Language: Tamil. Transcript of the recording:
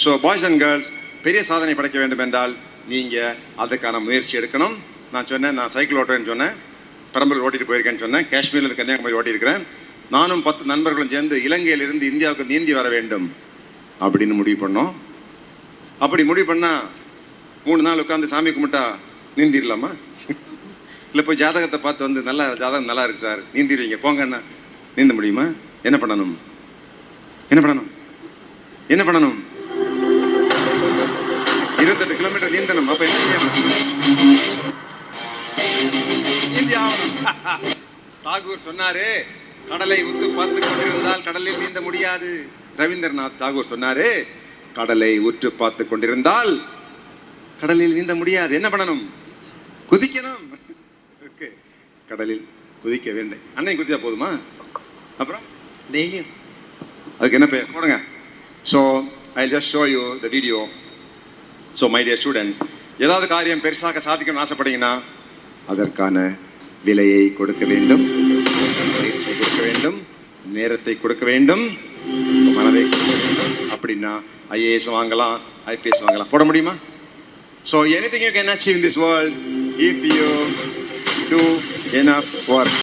ஸோ பாய்ஸ் அண்ட் கேர்ள்ஸ், பெரிய சாதனை படைக்க வேண்டும் என்றால் நீங்கள் அதுக்கான முயற்சி எடுக்கணும். நான் சொன்னேன், நான் சைக்கிள் ஓட்டுறேன்னு சொன்னேன், பெரம்பலூர் ஓட்டிட்டு போயிருக்கேன்னு சொன்னேன், காஷ்மீர்லேருந்து கன்னியாகுமரி ஓட்டியிருக்கிறேன். நானும் 10 நண்பர்களும் சேர்ந்து இலங்கையிலிருந்து இந்தியாவுக்கு நீந்தி வர வேண்டும் அப்படின்னு முடிவு பண்ணோம். அப்படி முடிவு பண்ணால் 3 நாள் உட்காந்து சாமி கும்பிட்டா நீந்திடலாமா? இல்லை போய் ஜாதகத்தை பார்த்து வந்து நல்லா ஜாதகம் நல்லா இருக்கு சார், நீந்திடுவீங்க போங்கன்னா நீந்த முடியுமா? என்ன பண்ணணும்? என்ன பண்ணணும்? என்ன பண்ணணும்? 28 கிலோமீட்டர் நீந்தணும். அப்ப என்ன செய்யணும்? இந்தியா. தாகூர் சொன்னாரு, கடலை உத்து பார்த்து கொண்டிருந்தால் கடலில் நீந்த முடியாது. ரவீந்திரநாத் தாகூர் சொன்னாரு, கடலை உற்று பார்த்து கொண்டிருந்தால் கடலில் நீந்த முடியாது. என்ன பண்ணணும்? குதிக்கணும். கடலில் குதிக்க வேண்டும். அன்னைக்கு குதிச்சா போதுமா? அப்புறம் டெய்லியும் அதுக்கு என்ன பேர் போடுங்க. So I just show you the video. So my dear students, ஏதாவது காரியம் பெருசாக சாதிக்கணும்னு ஆசைப்பட்டீங்கன்னா அதற்கான விலையை கொடுக்க வேண்டும், பயிற்சியை கொடுக்க வேண்டும், நேரத்தை கொடுக்க வேண்டும், மனதை கொடுக்க வேண்டும். அப்படின்னா ஐஏஎஸ் வாங்கலாம், ஐபிஎஸ் வாங்கலாம். போட முடியுமா? So anything you can achieve in this world if you do enough work.